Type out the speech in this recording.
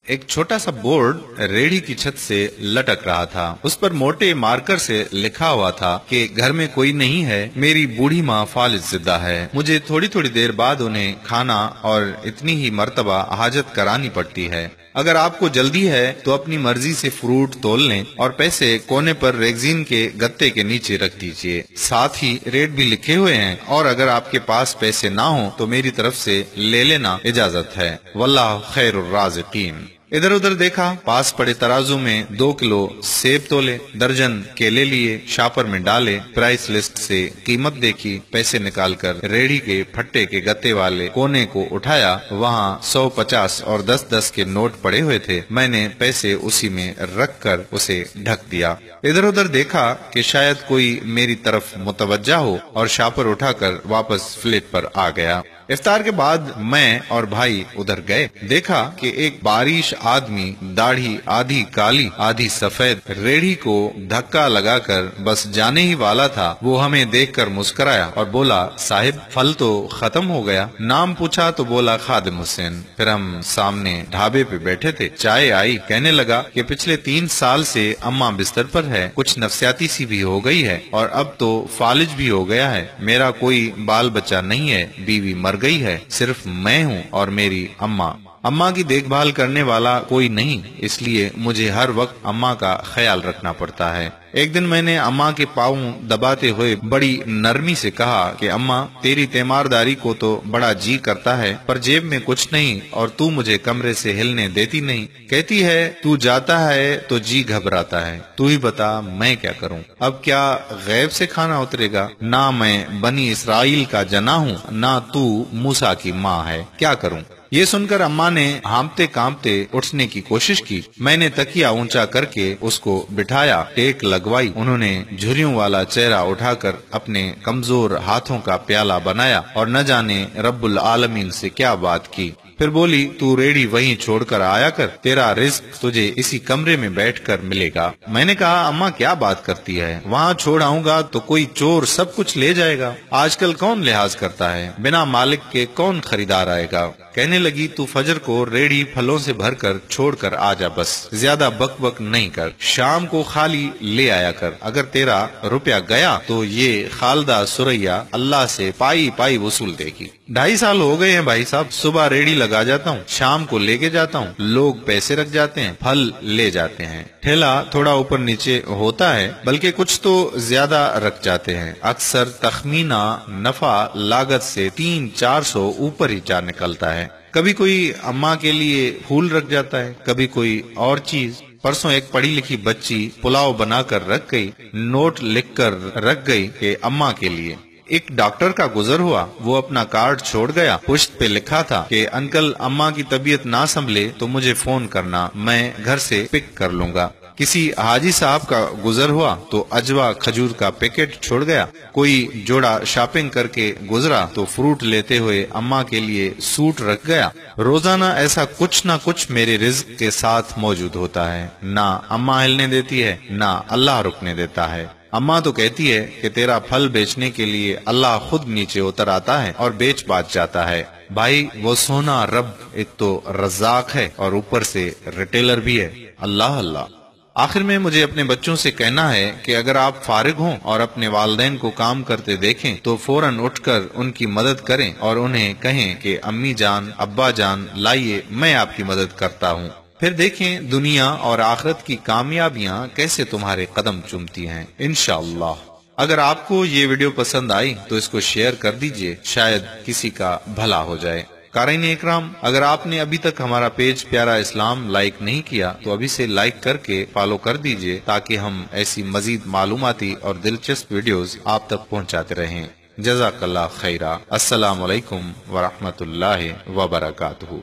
एक छोटा सा बोर्ड रेहड़ी की छत से लटक रहा था। उस पर मोटे मार्कर से लिखा हुआ था कि घर में कोई नहीं है, मेरी बूढ़ी माँ फालिज जिंदा है। मुझे थोड़ी थोड़ी देर बाद उन्हें खाना और इतनी ही मर्तबा हाजत करानी पड़ती है। अगर आपको जल्दी है तो अपनी मर्जी से फ्रूट तोल लें और पैसे कोने पर रेगजीन के गत्ते के नीचे रख दीजिए। साथ ही रेट भी लिखे हुए हैं, और अगर आपके पास पैसे ना हो तो मेरी तरफ से ले लेना इजाजत है। वल्लाह खैरुर राज़िकीन। इधर उधर देखा, पास पड़े तराजू में 2 किलो सेब तोले, दर्जन केले लिए, शापर में डाले, प्राइस लिस्ट से कीमत देखी, पैसे निकालकर रेहड़ी के फट्टे के गत्ते वाले कोने को उठाया। वहाँ 100, 50 और 10-10 के नोट पड़े हुए थे। मैंने पैसे उसी में रख कर उसे ढक दिया। इधर उधर देखा कि शायद कोई मेरी तरफ मुतवज्जा हो, और शापर उठाकर वापस फ्लेट पर आ गया। इफ्तार के बाद मैं और भाई उधर गए। देखा कि एक बारिश आदमी, दाढ़ी आधी काली आधी सफेद, रेहड़ी को धक्का लगाकर बस जाने ही वाला था। वो हमें देखकर मुस्कुराया और बोला, साहिब फल तो खत्म हो गया। नाम पूछा तो बोला खादिम हुसैन। फिर हम सामने ढाबे पे बैठे थे, चाय आई। कहने लगा कि पिछले 3 साल से अम्मा बिस्तर पर है, कुछ नफसियाती सी भी हो गई है और अब तो फालिज भी हो गया है। मेरा कोई बाल बच्चा नहीं है, बीवी मर गई है, सिर्फ मैं हूँ और मेरी अम्मा। अम्मा की देखभाल करने वाला कोई नहीं, इसलिए मुझे हर वक्त अम्मा का ख्याल रखना पड़ता है। एक दिन मैंने अम्मा के पाँव दबाते हुए बड़ी नरमी से कहा कि अम्मा, तेरी तीमारदारी को तो बड़ा जी करता है, पर जेब में कुछ नहीं और तू मुझे कमरे से हिलने देती नहीं। कहती है तू जाता है तो जी घबराता है। तू ही बता मैं क्या करूं? अब क्या गैब से खाना उतरेगा? ना मैं बनी इसराइल का जना हूँ, ना तू मूसा की माँ है, क्या करूं? ये सुनकर अम्मा ने हांफते कांपते उठने की कोशिश की। मैंने तकिया ऊंचा करके उसको बिठाया, टेक लगवाई। उन्होंने झुर्रियों वाला चेहरा उठाकर अपने कमजोर हाथों का प्याला बनाया और न जाने रब्बुल आलमीन से क्या बात की। फिर बोली, तू रेहड़ी वहीं छोड़कर आया कर, तेरा रिस्क तुझे इसी कमरे में बैठकर मिलेगा। मैंने कहा, अम्मा क्या बात करती है? वहाँ छोड़ आऊंगा तो कोई चोर सब कुछ ले जाएगा। आजकल कौन लिहाज करता है? बिना मालिक के कौन खरीदार आएगा? कहने लगी, तू फजर को रेहड़ी फलों से भरकर छोड़कर आ जा, बस ज्यादा बक बक नहीं कर। शाम को खाली ले आया कर। अगर तेरा रुपया गया तो ये खालदा सुरैया अल्लाह से पाई पाई वसूल देगी। 2.5 साल हो गए हैं भाई साहब, सुबह रेहड़ी लगा जाता हूँ, शाम को लेके जाता हूँ। लोग पैसे रख जाते हैं, फल ले जाते हैं। ठेला थोड़ा ऊपर नीचे होता है, बल्कि कुछ तो ज्यादा रख जाते हैं। अक्सर तखमीना नफा लागत से 300-400 ऊपर ही जा निकलता है। कभी कोई अम्मा के लिए फूल रख जाता है, कभी कोई और चीज। परसों एक पढ़ी लिखी बच्ची पुलाव बनाकर रख गई, नोट लिखकर रख गई कि अम्मा के लिए। एक डॉक्टर का गुजर हुआ, वो अपना कार्ड छोड़ गया। पुश्त पे लिखा था कि अंकल अम्मा की तबीयत ना संभले तो मुझे फोन करना, मैं घर से पिक कर लूंगा। किसी हाजी साहब का गुजर हुआ तो अजवा खजूर का पैकेट छोड़ गया। कोई जोड़ा शॉपिंग करके गुजरा तो फ्रूट लेते हुए अम्मा के लिए सूट रख गया। रोजाना ऐसा कुछ ना कुछ मेरे रिज्क के साथ मौजूद होता है। ना अम्मा हिलने देती है, ना अल्लाह रुकने देता है। अम्मा तो कहती है कि तेरा फल बेचने के लिए अल्लाह खुद नीचे उतर आता है और बेच बाच जाता है। भाई वो सोना रब एक तो रज़ाक है और ऊपर से रिटेलर भी है। अल्लाह अल्लाह। आखिर में मुझे अपने बच्चों से कहना है कि अगर आप फारिग हों और अपने वालिदैन को काम करते देखें तो फौरन उठकर उनकी मदद करें और उन्हें कहें कि अम्मी जान, अब्बा जान, लाइए मैं आपकी मदद करता हूँ। फिर देखें दुनिया और आखिरत की कामयाबियां कैसे तुम्हारे कदम चूमती हैं, इंशाअल्लाह। अगर आपको ये वीडियो पसंद आई तो इसको शेयर कर दीजिए, शायद किसी का भला हो जाए। कारीन इकराम, अगर आपने अभी तक हमारा पेज प्यारा इस्लाम लाइक नहीं किया तो अभी से लाइक करके फॉलो कर दीजिए, ताकि हम ऐसी मजीद मालूमाती और दिलचस्प वीडियोस आप तक पहुंचाते रहें। जज़ाकल्लाह खैरा। अस्सलामु अलैकुम व रहमतुल्लाहि व बरकातुहू।